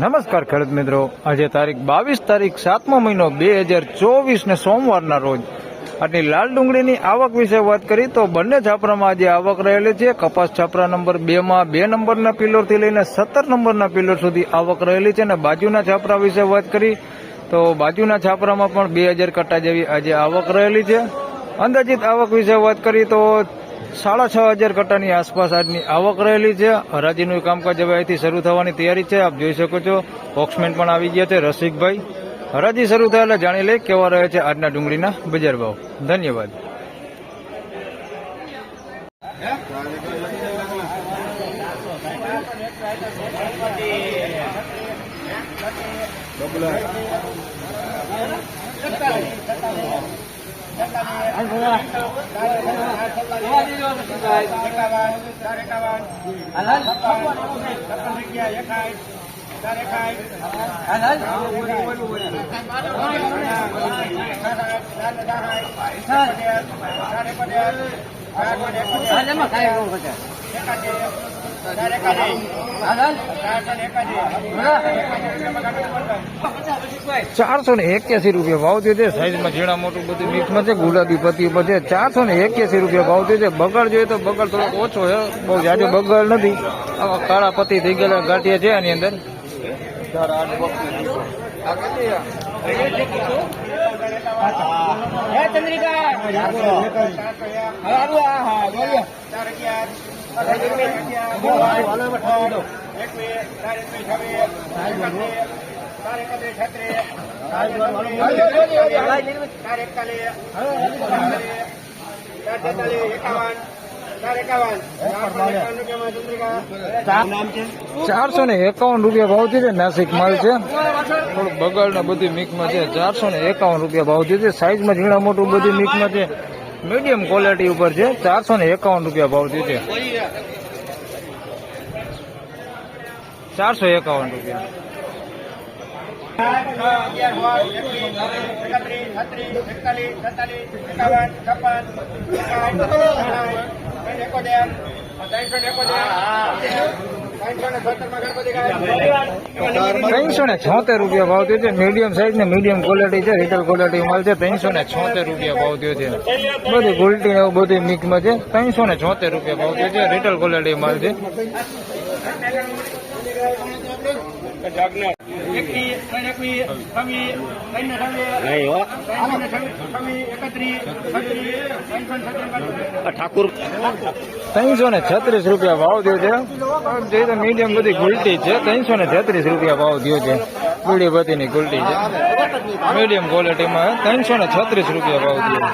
નમસ્કાર ખેડૂત મિત્રો, આજે તારીખ 22 7મો મહિનો 2024 ને સોમવારના રોજ આટલી લાલ ડુંગળીની આવક વિશે વાત કરી તો બંને છાપરામાં આજે આવક રહેલી છે. કપાસ છાપરા નંબર 2 માં 2 નંબરના પિલોરથી લઈને 17 નંબરના પિલોર સુધી આવક રહેલી છે. અને બાજુના છાપરા વિશે વાત કરી તો બાજુના છાપરામાં પણ 2000 કટ્ટા જેવી આજે આવક રહેલી છે. અંદાજિત આવક વિશે વાત કરી તો 6500 કટ્ટાની આસપાસ આજની આવક રહેલી છે. હરાજીનું કામકાજ હવે અહીંથી શરૂ થવાની તૈયારી છે. આપ જોઈ શકો છો બોક્સમેન પણ આવી ગયા છે રસિકભાઈ. હરાજી શરૂ થાય એટલે જાણી લઈ કેવા રહે છે આજના ડુંગળીના બજાર ભાવ. ધન્યવાદ. ₹481 ભાવ થયો છે. સાઈઝમાં ઝીણા મોટું બધું મિક્સમાં છે. ગુલાબી પત્તી ઉપર છે. ₹481 ભાવ થયો છે. બગાડ જોઈએ તો બગાડ થોડોક ઓછો છે, બહુ જાજો બગાડ નથી. કાળા પત્તી થઈ ગયેલા ગાંઠિયા છે આની અંદર. ₹451 ભાવ છે. નાસિક માલ છે, થોડું બગાડ ને બધું મિક્સમાં છે. ₹451 ભાવ છે. સાઈઝમાં ઝીણા મોટું બધું મિક્સમાં છે. મીડિયમ ક્વોલિટી ઉપર છે. ₹451 ભાવ છે. ₹451. ₹376 ભાવ થયો છે. મીડિયમ સાઈઝ ને મીડિયમ ક્વોલિટી છે. રિટેલ ક્વોલિટી માલ છે. ₹376 ભાવ થયો છે. બધી ગોલ્ટી એવું બધું મિક્સમાં છે. ₹376 ભાવ થયો છે. રિટેલ ક્વોલિટી માલ છે. ઠાકુર ₹336 ભાવ થયો છે. મીડિયમ બધી ગુલટી છે. ₹336 ભાવ થયો છે. બીડી બતીની ગુલટી છે. મીડિયમ ક્વોલિટીમાં ₹336 ભાવ થયો.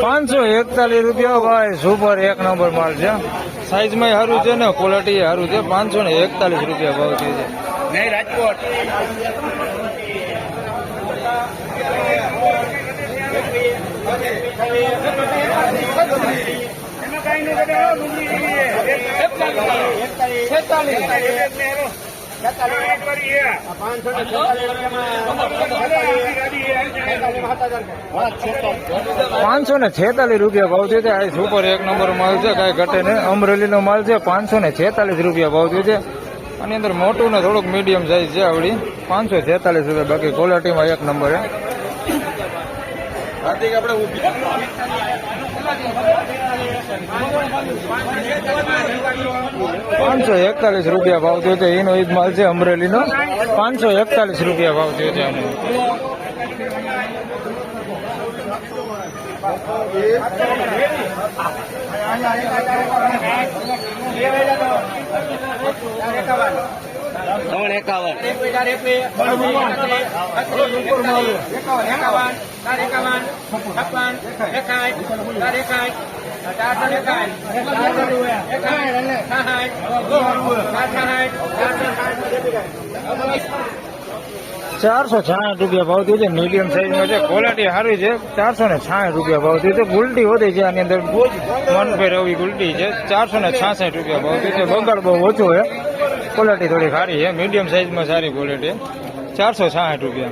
₹541 ભાઈ, સુપર એક નંબર માલ છે. સાઈઝમાં સારું છે ને ક્વોલિટી સારું છે. ₹541 ભાવ છે. રાજકોટ ₹546 ભાવ છે. આ સુપર એક નંબર માલ છે, કઈ ઘટે ને. અમરેલી નો માલ છે. ₹546 ભાવ છે. આની અંદર મોટું ને થોડુંક મીડિયમ સાઈઝ છે. આવડી ₹546. બાકી ક્વોલિટીમાં એક નંબર છે. ₹541 ભાવ થયો છે. એનો ઈદ માલ છે અમરેલીનો. ₹541 ભાવ થયો છે. ₹460 ભાવ થયો છે. મીડિયમ સાઈઝમાં છે, ક્વોલિટી સારી છે. ₹460 ભાવ થયો છે. ગુલટી વધે છે આની અંદર, મનભેર એવી ગુલટી છે. ₹466 ભાવ થયો છે. બગાડ બહુ ઓછો છે, ક્વોલિટી થોડી સારી છે. મીડિયમ સાઈઝમાં સારી ક્વોલિટી. ₹460.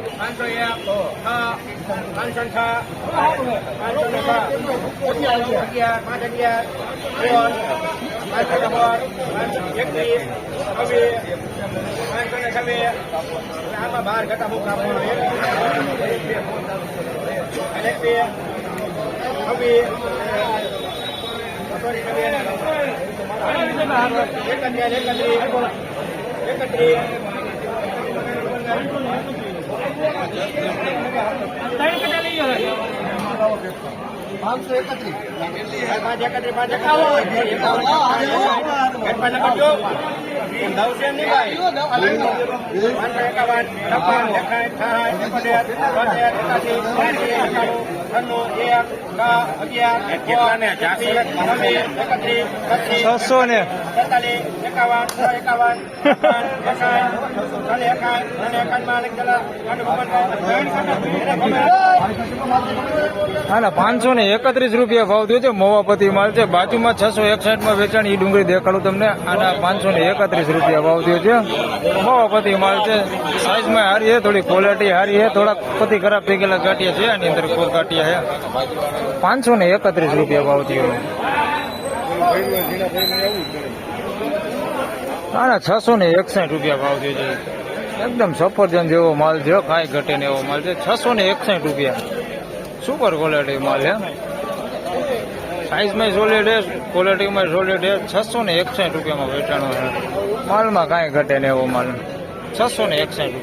આના ₹531 ભાવ થયો છે. મોવાપતિ માલ છે. બાજુમાં 661 વેચાણ ઈ ડુંગળી દેખાડું તમને. આના ₹531 ભાવ થયો છે. મોવાપતિ માલ છે. સાઈઝમાં હારી છે, થોડી ક્વોલિટી હારી છે. થોડાક પતિ ખરાબ થઈ ગયેલા ગાંઠિયા છે આની અંદર, કોર ગાંઠિયા છે. ₹531 ભાવ થયો. આના ₹661 ભાવ થયો છે. એકદમ સફરજન જેવો માલ છે, કાંઈ ઘટે ને એવો માલ છે. ₹661 સુપર ક્વોલિટી માલ છે. સાઈઝમાં સોલિડ છે, ક્વોલિટીમાં સોલિડ છે. ₹661 વેચાણો છે. માલમાં કાંઈ ઘટે ને એવો માલ. ₹661.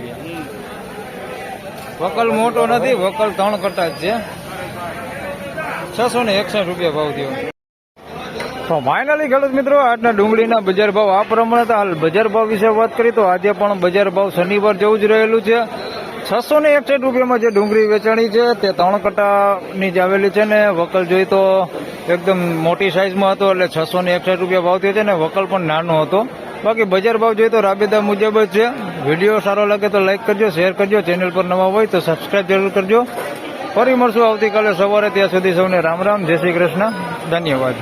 વકલ મોટો નથી, વકલ 3 કટા જ છે. ₹661 ભાવ થયો. તો ફાઇનલી ખેડૂત મિત્રો, આજના ડુંગળીના બજાર ભાવ આ પ્રમાણે હતા. હાલ બજાર ભાવ વિશે વાત કરીએ તો આજે પણ બજાર ભાવ શનિવાર જેવું જ રહેલું છે. ₹661 જે ડુંગળી વેચાણી છે તે 3 કટાની જ આવેલી છે ને વકલ જોઈ તો એકદમ મોટી સાઈઝમાં હતો એટલે ₹661 ભાવ થયો છે ને વકલ પણ નાનો હતો. બાકી બજાર ભાવ જોઈએ તો રાબેતા મુજબ જ છે. વિડીયો સારો લાગે તો લાઈક કરજો, શેર કરજો. ચેનલ પર નવા હોય તો સબસ્ક્રાઈબ જરૂર કરજો. ફરી મળશું આવતીકાલે સવારે. ત્યાં સુધી સૌને રામ રામ, જય શ્રી કૃષ્ણ, ધન્યવાદ.